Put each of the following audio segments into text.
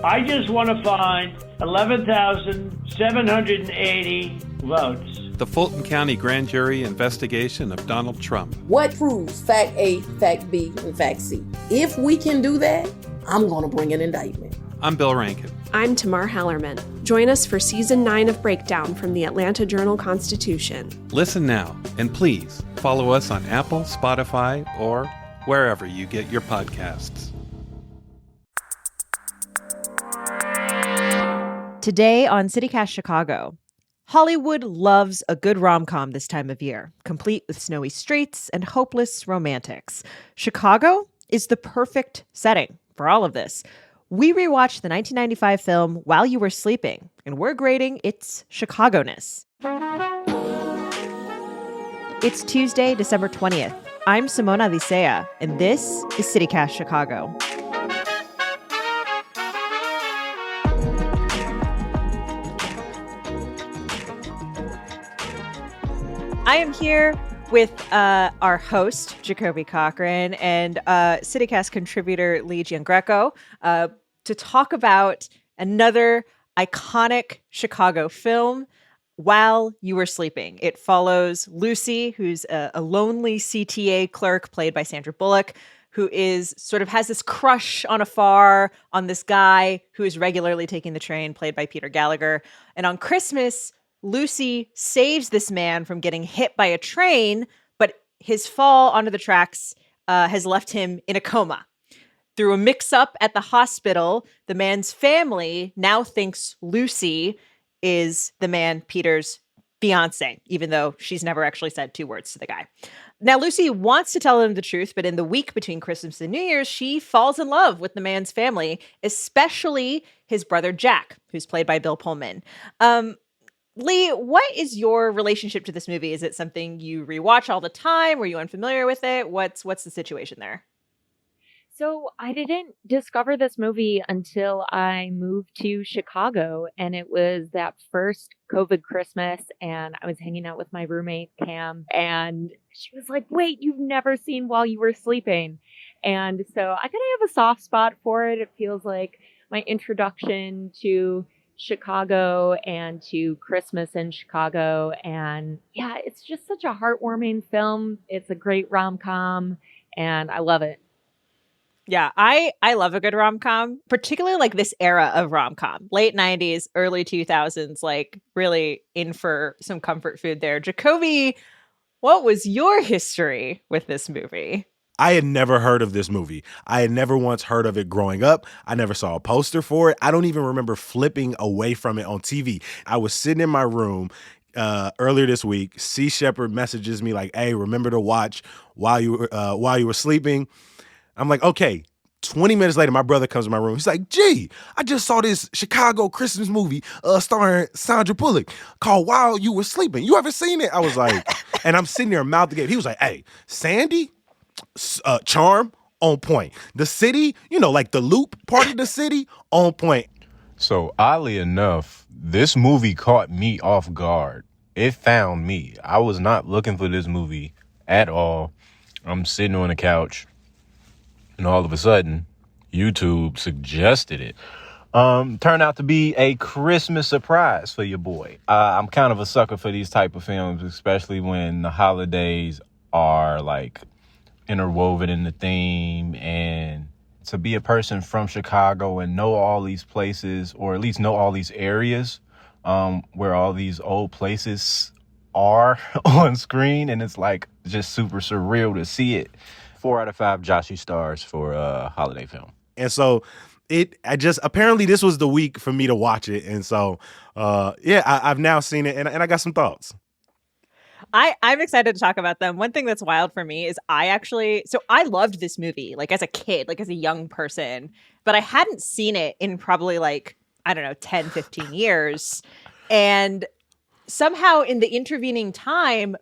I just want to find 11,780 votes. The Fulton County Grand Jury investigation of Donald Trump. What proves fact A, fact B, and fact C? If we can do that, I'm going to bring an indictment. I'm Bill Rankin. I'm Tamar Hallerman. Join us for Season 9 of Breakdown from the Atlanta Journal-Constitution. Listen now, and please follow us on Apple, Spotify, or wherever you get your podcasts. Today on CityCast Chicago, Hollywood loves a good rom-com this time of year, complete with snowy streets and hopeless romantics. Chicago is the perfect setting for all of this. We rewatched the 1995 film While You Were Sleeping, and we're grading its Chicago-ness. It's Tuesday, December 20th. I'm Simona Licea, and this is CityCast Chicago. I am here with our host, Jacoby Cochran, and CityCast contributor, Lee Giangreco, to talk about another iconic Chicago film, While You Were Sleeping. It follows Lucy, who's a lonely CTA clerk played by Sandra Bullock, who is sort of has this crush on afar on this guy who is regularly taking the train, played by Peter Gallagher. And on Christmas, Lucy saves this man from getting hit by a train, but his fall onto the tracks has left him in a coma. Through a mix-up at the hospital, the man's family now thinks Lucy is the man Peter's fiance, even though she's never actually said two words to the guy. Now, Lucy wants to tell him the truth, but in the week between Christmas and New Year's, she falls in love with the man's family, especially his brother Jack, who's played by Bill Pullman. Lee, what is your relationship to this movie? Is it something you rewatch all the time? Were you unfamiliar with it? What's the situation there? So I didn't discover this movie until I moved to Chicago, and it was that first COVID Christmas, and I was hanging out with my roommate, Cam, and she was like, wait, you've never seen While You Were Sleeping. And so I kind of have a soft spot for it. It feels like my introduction to Chicago and to Christmas in Chicago. And yeah, it's just such a heartwarming film. It's a great rom-com, and I love it. Yeah, I love a good rom-com, particularly like this era of rom-com, late 90s, early 2000s, like really in for some comfort food there. Jacoby, what was your history with this movie? I had never heard of this movie. I had never once heard of it growing up. I never saw a poster for it. I don't even remember flipping away from it on TV. I was sitting in my room earlier this week. C. Shepard messages me like, hey, remember to watch While You Were Sleeping. I'm like, okay. 20 minutes later, my brother comes to my room. He's like, gee, I just saw this Chicago Christmas movie starring Sandra Bullock called While You Were Sleeping. You ever seen it? I was like, and I'm sitting there mouth agape. He was like, hey, Sandy, charm, on point. The city, like the loop part of the city, on point. So oddly enough, this movie caught me off guard. It found me. I was not looking for this movie at all. I'm sitting on the couch, and all of a sudden, YouTube suggested it. Turned out to be a Christmas surprise for your boy. I'm kind of a sucker for these type of films, especially when the holidays are like interwoven in the theme. And to be a person from Chicago and know all these places, or at least know all these areas where all these old places are on screen, and it's like just super surreal to see it. 4 out of 5 Joshy stars for a holiday film. And so apparently this was the week for me to watch it. And so, I've now seen it, and I got some thoughts. I'm excited to talk about them. One thing that's wild for me is I loved this movie, like as a kid, like as a young person, but I hadn't seen it in probably 10, 15 years. And somehow in the intervening time,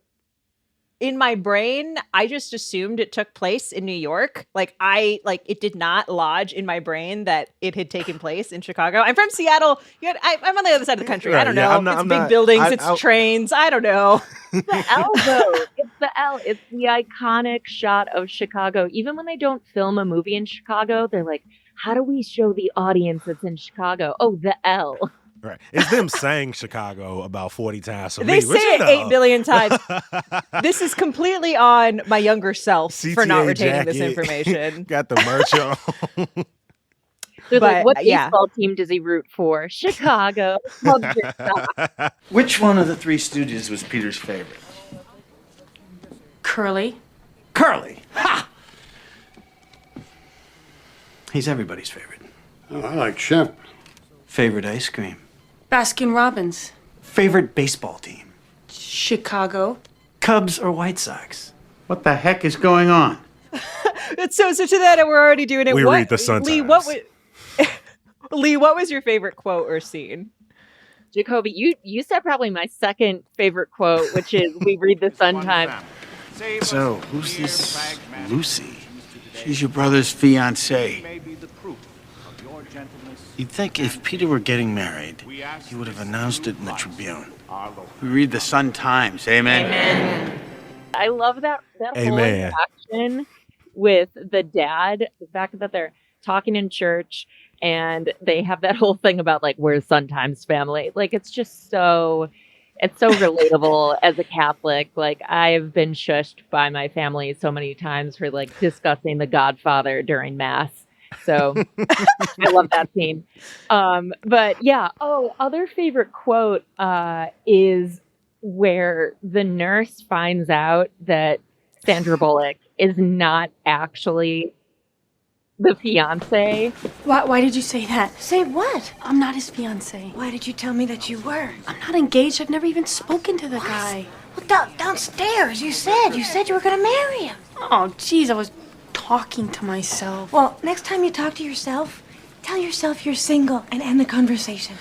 in my brain, I just assumed it took place in New York. It did not lodge in my brain that it had taken place in Chicago. I'm from Seattle. I'm on the other side of the country. Right, I don't know. It's big buildings. It's trains. I don't know. It's the L, though. It's the L. It's the iconic shot of Chicago. Even when they don't film a movie in Chicago, they're like, how do we show the audience it's in Chicago? Oh, the L. Right. It's them saying Chicago about 40 times. They say it 8 billion times. This is completely on my younger self for not CTA retaining this jacket. information. Got the merch on. They're like, But, what yeah. baseball team does he root for? Chicago. Hug your sock. Which one of the Three Stooges was Peter's favorite? Curly. Curly. Ha! He's everybody's favorite. Oh, I like Shemp. Favorite ice cream. Baskin Robbins. Favorite baseball team. Chicago. Cubs or White Sox? What the heck is going on? So to that, we're already doing it. We read the Sun Lee, Times. Lee, what was your favorite quote or scene? Jacoby, you said probably my second favorite quote, which is we read the Sun Times. So, who's this Lucy? She's your brother's fiancée. You'd think if Peter were getting married, he would have announced it in the Tribune. We read the Sun Times. Amen. Amen. I love that whole Amen. interaction with the dad, the fact that they're talking in church and they have that whole thing about like, we're Sun Times family. Like, it's just it's so relatable as a Catholic. Like, I've been shushed by my family so many times for like discussing The Godfather during Mass. So I love that scene. But yeah. Oh, other favorite quote is where the nurse finds out that Sandra Bullock is not actually the fiance. Why did you say that? Say what? I'm not his fiance. Why did you tell me that you were? I'm not engaged. I've never even spoken to the guy. Well, downstairs, you said you were gonna marry him. Oh, jeez, I was talking to myself. Well, next time you talk to yourself, tell yourself you're single and end the conversation.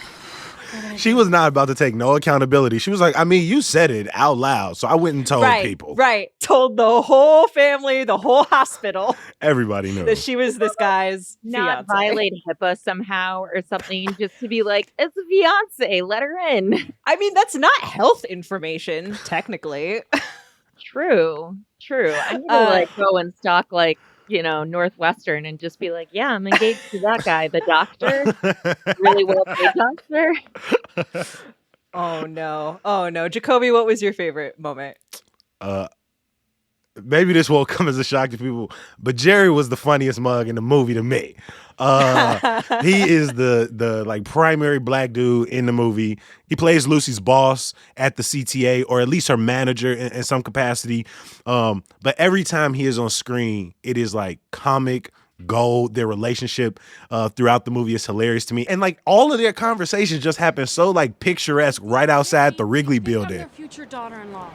She was not about to take no accountability. She was like, I mean, you said it out loud, so I went and told people. Right. Told the whole family, the whole hospital Everybody knew. that she was this guy's Not fiance. violate HIPAA somehow or something, just to be like, it's a fiance, let her in. I mean, that's not health information, technically. True. I need to like go and stalk like, Northwestern and just be like, yeah, I'm engaged to that guy, the doctor, really well paid doctor. Oh no. Jacoby, what was your favorite moment? Maybe this won't come as a shock to people, but Jerry was the funniest mug in the movie to me. He is the like primary black dude in the movie. He plays Lucy's boss at the CTA, or at least her manager in some capacity. But every time he is on screen, it is like comic gold. Their relationship throughout the movie is hilarious to me. And like all of their conversations just happen so like picturesque right outside the Wrigley building. I'm their future daughter-in-law.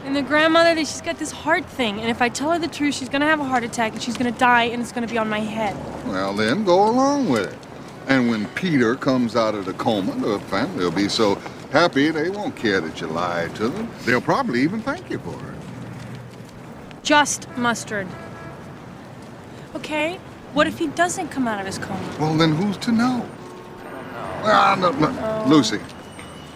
And the grandmother, she's got this heart thing. And if I tell her the truth, she's going to have a heart attack and she's going to die and it's going to be on my head. Well, then go along with it. And when Peter comes out of the coma, the family will be so happy they won't care that you lied to them. They'll probably even thank you for it. Just mustard. Okay, what if he doesn't come out of his coma? Well, then who's to know? No. Lucy,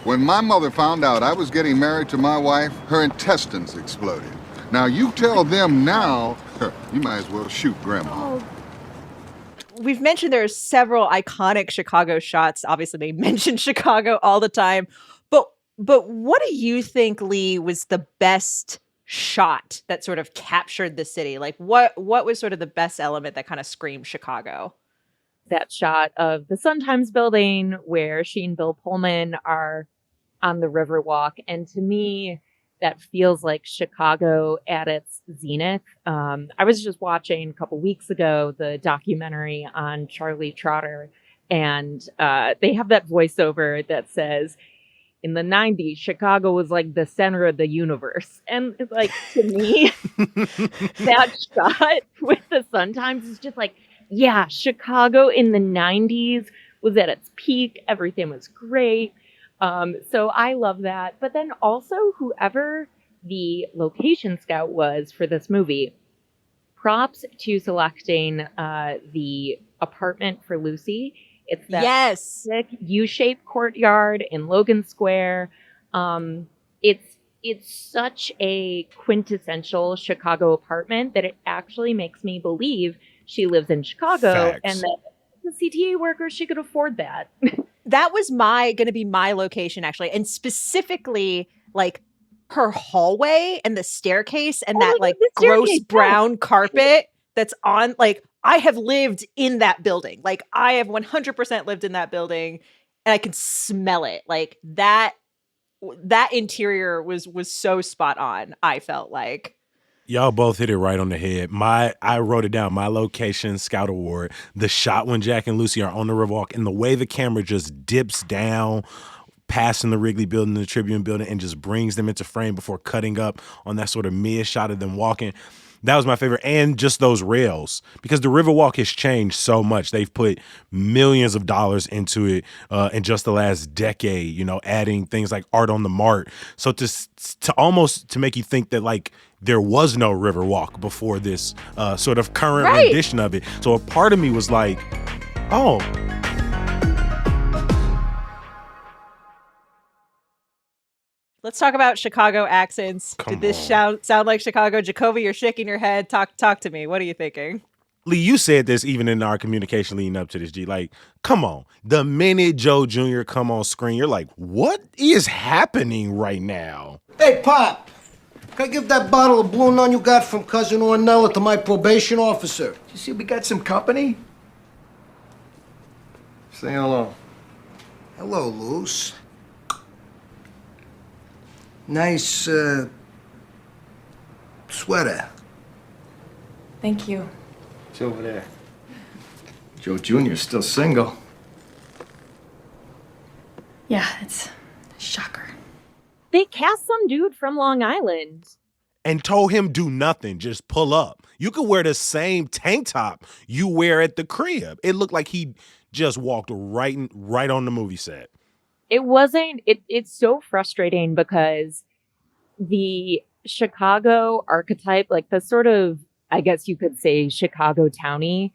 when my mother found out I was getting married to my wife, her intestines exploded. Now, you tell them now, you might as well shoot Grandma. We've mentioned there are several iconic Chicago shots. Obviously, they mention Chicago all the time. But what do you think, Lee, was the best shot that sort of captured the city? Like, what was sort of the best element that kind of screamed Chicago? That shot of the Sun-Times building where she and Bill Pullman are on the Riverwalk. And to me, that feels like Chicago at its zenith. I was just watching a couple weeks ago the documentary on Charlie Trotter, and they have that voiceover that says, in the 90s, Chicago was like the center of the universe. And like, to me, that shot with the Sun-Times is just like, yeah, Chicago in the 90s was at its peak. Everything was great. So I love that. But then also whoever the location scout was for this movie, props to selecting the apartment for Lucy. It's that sick U-shaped courtyard in Logan Square. It's such a quintessential Chicago apartment that it actually makes me believe she lives in Chicago. Facts. And that the CTA workers, she could afford that. That was going to be my location, actually. And specifically, like, her hallway and the staircase and that, like, gross brown carpet that's on, like, I have lived in that building. Like, I have 100% lived in that building, and I can smell it. Like, that interior was so spot on, I felt like. Y'all both hit it right on the head. I wrote it down. My location, Scout Award. The shot when Jack and Lucy are on the Riverwalk, and the way the camera just dips down, passing the Wrigley Building, the Tribune Building, and just brings them into frame before cutting up on that sort of mid shot of them walking. That was my favorite. And just those rails, because the Riverwalk has changed so much. They've put millions of dollars into it in just the last decade, you know, adding things like Art on the Mart. So to almost to make you think that, like, there was no Riverwalk before this sort of current rendition of it. So a part of me was like, oh. Let's talk about Chicago accents. Did this sound like Chicago? Jacoby, you're shaking your head. Talk to me. What are you thinking? Lee, you said this even in our communication leading up to this, G. Like, come on. The minute Joe Jr. come on screen, you're like, what is happening right now? Hey, Pop. Can I give that bottle of Blue Nun you got from Cousin Ornella to my probation officer? You see, we got some company. Say hello. Hello, Luce. Nice, sweater. Thank you. It's over there. Joe Jr.'s still single. Yeah, it's a shocker. They cast some dude from Long Island. And told him do nothing, just pull up. You could wear the same tank top you wear at the crib. It looked like he just walked right on the movie set. It wasn't, it's so frustrating because the Chicago archetype, like the sort of, I guess you could say, Chicago townie,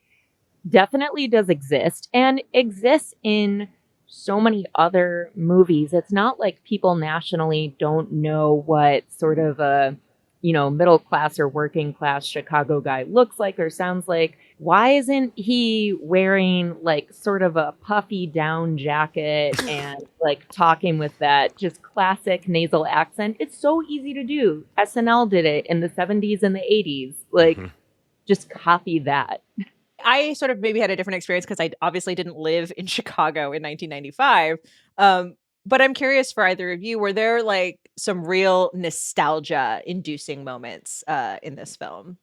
definitely does exist and exists in so many other movies. It's not like people nationally don't know what sort of a, you know, middle class or working class Chicago guy looks like or sounds like. Why isn't he wearing like sort of a puffy down jacket and like talking with that just classic nasal accent? It's so easy to do. SNL did it in the 70s and the 80s. Like, just copy that. I sort of maybe had a different experience because I obviously didn't live in Chicago in 1995. But I'm curious for either of you, were there like some real nostalgia inducing moments in this film?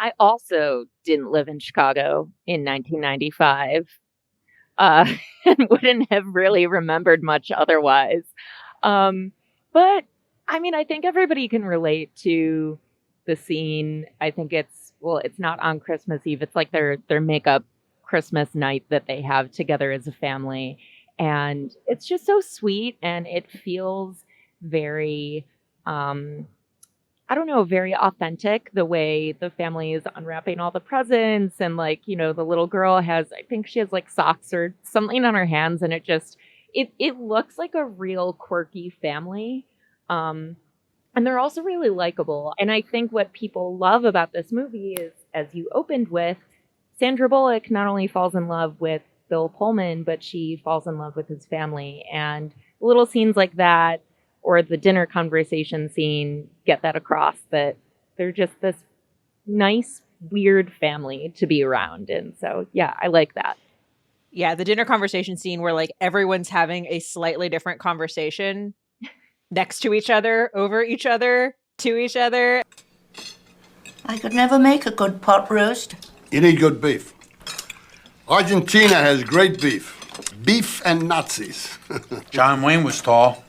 I also didn't live in Chicago in 1995 and wouldn't have really remembered much otherwise. But I mean, I think everybody can relate to the scene. I think it's not on Christmas Eve. It's like their makeup Christmas night that they have together as a family. And it's just so sweet. And it feels very, I don't know, very authentic, the way the family is unwrapping all the presents. And like, you know, the little girl has, I think she has like socks or something on her hands. And it looks like a real quirky family. And they're also really likable. And I think what people love about this movie is, as you opened with, Sandra Bullock not only falls in love with Bill Pullman, but she falls in love with his family. And little scenes like that, or the dinner conversation scene, get that across, that they're just this nice, weird family to be around. And so, yeah, I like that. Yeah, the dinner conversation scene where like everyone's having a slightly different conversation next to each other, over each other, to each other. I could never make a good pot roast. You need good beef. Argentina has great beef. Beef and Nazis. John Wayne was tall.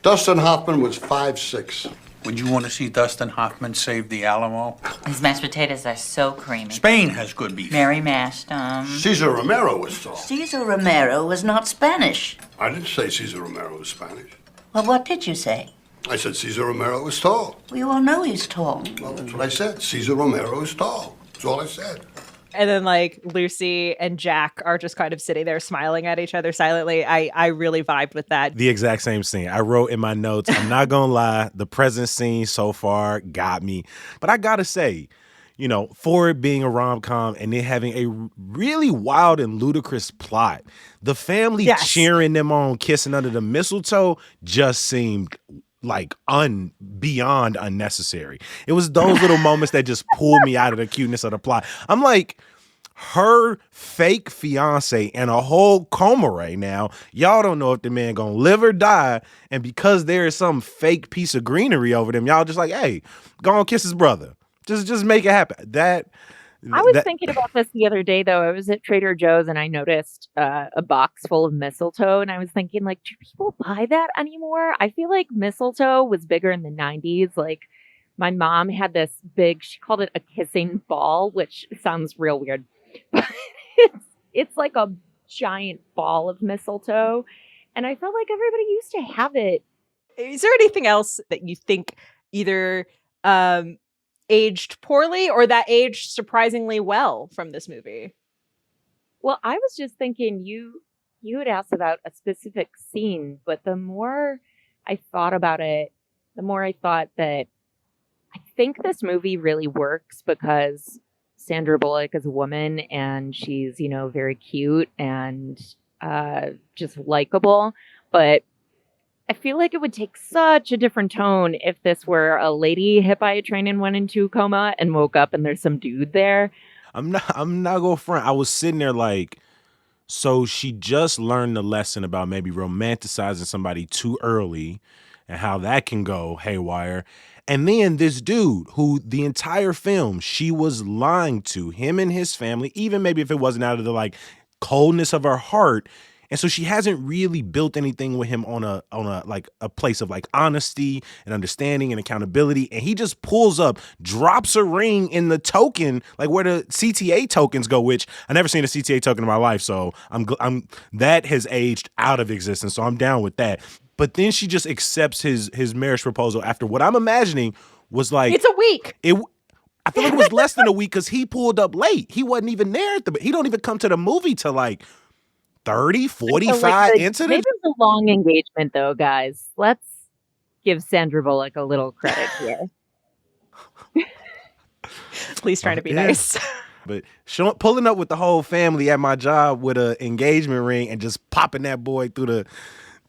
Dustin Hoffman was 5'6". Would you want to see Dustin Hoffman save the Alamo? His mashed potatoes are so creamy. Spain has good beef. Mary mashed Cesar Romero was tall. Cesar Romero was not Spanish. I didn't say Cesar Romero was Spanish. Well, what did you say? I said Cesar Romero was tall. We all know he's tall. Well, that's what I said. Cesar Romero is tall. That's all I said. And then like Lucy and Jack are just kind of sitting there smiling at each other silently. I really vibed with that. The exact same scene. I wrote in my notes, I'm not going to lie, the present scene so far got me. But I got to say, for it being a rom-com and it having a really wild and ludicrous plot, the family cheering them on, kissing under the mistletoe just seemed like beyond unnecessary. It was those little moments that just pulled me out of the cuteness of the plot. I'm like, her fake fiance and a whole coma right now. Y'all don't know if the man gonna live or die. And because there is some fake piece of greenery over them, y'all just like, hey, go on kiss his brother. Just make it happen. I was thinking about this the other day, though. I was at Trader Joe's and I noticed a box full of mistletoe, and I was thinking, like, do people buy that anymore? I feel like mistletoe was bigger in the 90s. Like, my mom had this big, she called it a kissing ball, which sounds real weird. But it's like a giant ball of mistletoe, and I felt like everybody used to have it. Is there anything else that you think either aged poorly or that aged surprisingly well from this movie? Well, I was just thinking you had asked about a specific scene, but the more I thought about it, the more I thought that I think this movie really works because Sandra Bullock is a woman and she's, very cute and just likable. But I feel like it would take such a different tone if this were a lady hit by a train and went into a coma and woke up and there's some dude there. I'm not gonna front. I was sitting there like, so she just learned the lesson about maybe romanticizing somebody too early and how that can go haywire. And then this dude who the entire film she was lying to, him and his family, even maybe if it wasn't out of the like coldness of her heart. And so she hasn't really built anything with him on a place of like honesty and understanding and accountability. And he just pulls up, drops a ring in the token, like where the CTA tokens go, which I never seen a CTA token in my life. So I'm that has aged out of existence. So I'm down with that. But then she just accepts his marriage proposal after what I'm imagining was like, it's a week. I feel like it was less than a week because he pulled up late. He wasn't even there he don't even come to the movie till like 30, 45 into Maybe it was a long engagement, though, guys. Let's give Sandra Bullock a little credit here. Please try to be nice. But pulling up with the whole family at my job with an engagement ring and just popping that boy through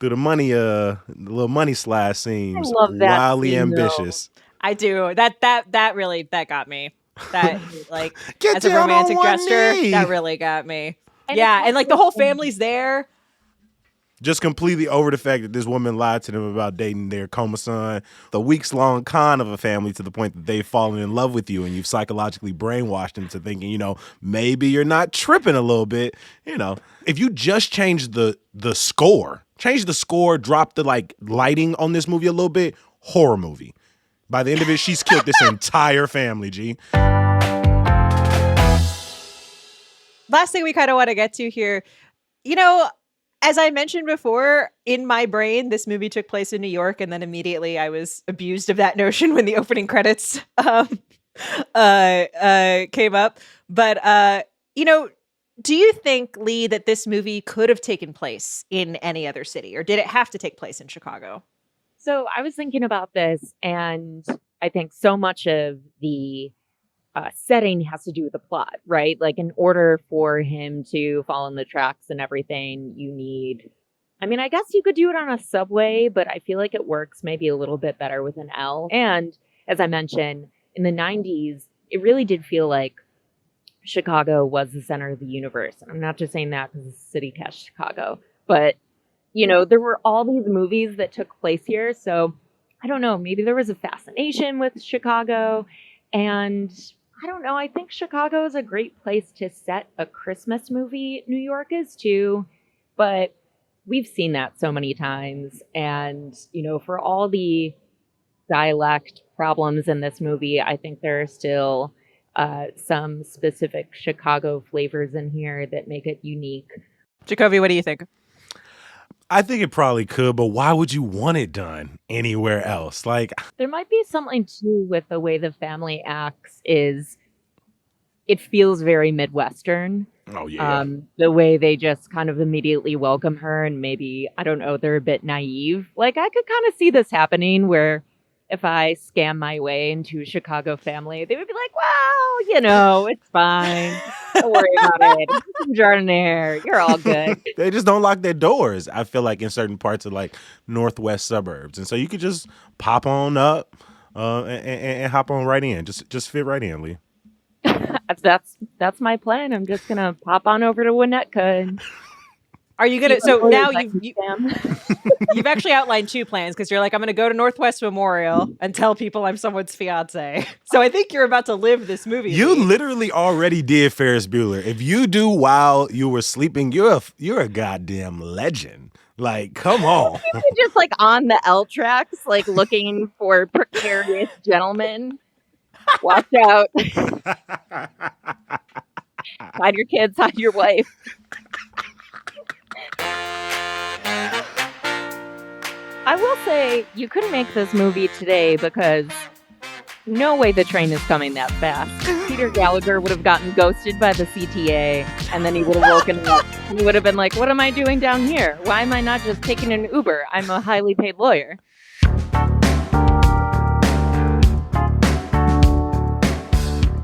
the money, the little money slide seems wildly ambitious. Though. I do. That really got me. That like Get as a down romantic on one gesture, knee. that really got me. And like the whole family's there. Just completely over the fact that this woman lied to them about dating their coma son. The weeks-long con of a family to the point that they've fallen in love with you and you've psychologically brainwashed them to thinking, maybe you're not tripping a little bit. If you just change the score, drop the like lighting on this movie a little bit, horror movie. By the end of it, she's killed this entire family, G. Last thing we kind of want to get to here, as I mentioned before, in my brain, this movie took place in New York, and then immediately I was abused of that notion when the opening credits came up. But, do you think, Lee, that this movie could have taken place in any other city, or did it have to take place in Chicago? So I was thinking about this, and I think so much of the setting has to do with the plot, right? Like in order for him to fall in the tracks and everything, you need, I guess you could do it on a subway, but I feel like it works maybe a little bit better with an L. And as I mentioned, in the 90s, it really did feel like Chicago was the center of the universe. And I'm not just saying that because it's City Cast Chicago, but there were all these movies that took place here. So I don't know, maybe there was a fascination with Chicago, and I don't know. I think Chicago is a great place to set a Christmas movie. New York is too, but we've seen that so many times. And, for all the dialect problems in this movie, I think there are still some specific Chicago flavors in here that make it unique. Jacoby, what do you think? I think it probably could, but why would you want it done anywhere else? Like, there might be something too with the way the family acts. It feels very Midwestern. Oh yeah. The way they just kind of immediately welcome her, and maybe, I don't know, they're a bit naive. Like, I could kind of see this happening where if I scam my way into a Chicago family, they would be like, well, it's fine. Don't worry about it. Some Jardiniere. You're all good. They just don't lock their doors, I feel like, in certain parts of like northwest suburbs. And so you could just pop on up and hop on right in. Just fit right in, Lee. That's my plan. I'm just gonna pop on over to Winnetka and Are you gonna? So now you've actually outlined two plans because you're like, I'm gonna go to Northwest Memorial and tell people I'm someone's fiance. So I think you're about to live this movie. You literally already did Ferris Bueller. If you do while you were sleeping, you're a goddamn legend. Like, come on. just like on the L tracks, like looking for precarious gentlemen. Watch out. Hide your kids, hide your wife. I will say, you couldn't make this movie today because no way the train is coming that fast. Peter Gallagher would have gotten ghosted by the CTA, and then he would have woken up. He would have been like, what am I doing down here? Why am I not just taking an Uber? I'm a highly paid lawyer.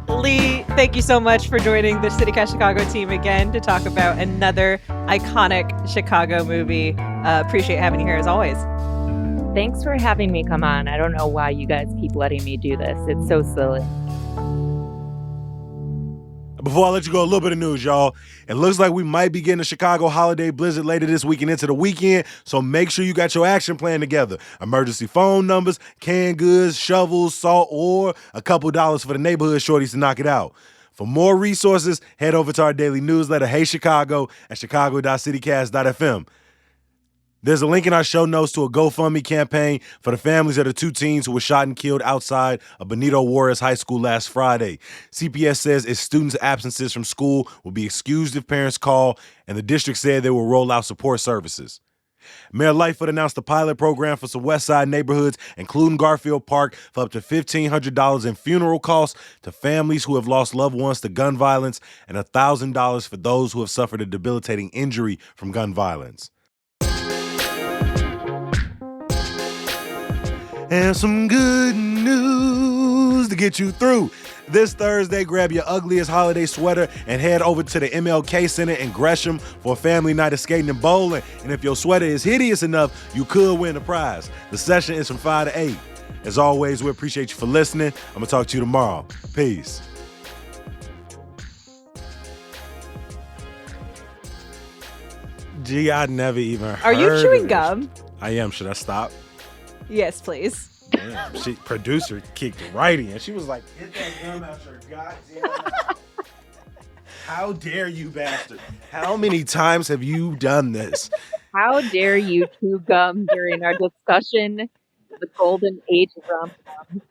Lee, thank you so much for joining the CityCast Chicago team again to talk about another iconic Chicago movie. Appreciate having you here as always. Thanks for having me come on. I don't know why you guys keep letting me do this. It's so silly. Before I let you go, a little bit of news, y'all. It looks like we might be getting a Chicago holiday blizzard later this week and into the weekend, so make sure you got your action plan together. Emergency phone numbers, canned goods, shovels, salt, or a couple dollars for the neighborhood shorties to knock it out. For more resources, head over to our daily newsletter, Hey Chicago, at chicago.citycast.fm. There's a link in our show notes to a GoFundMe campaign for the families of the two teens who were shot and killed outside of Benito Juarez High School last Friday. CPS says its students' absences from school will be excused if parents call, and the district said they will roll out support services. Mayor Lightfoot announced a pilot program for some West Side neighborhoods, including Garfield Park, for up to $1,500 in funeral costs to families who have lost loved ones to gun violence and $1,000 for those who have suffered a debilitating injury from gun violence. And some good news to get you through. This Thursday, grab your ugliest holiday sweater and head over to the MLK Center in Gresham for a family night of skating and bowling. And if your sweater is hideous enough, you could win a prize. The session is from 5 to 8. As always, we appreciate you for listening. I'm going to talk to you tomorrow. Peace. Gee, I never even heard Are you chewing of gum? I am. Should I stop? Yes, please. Damn, producer kicked right in. She was like, get that gum out your goddamn mouth. How dare you, bastard? How many times have you done this? How dare you chew gum during our discussion of the golden age of rom-com?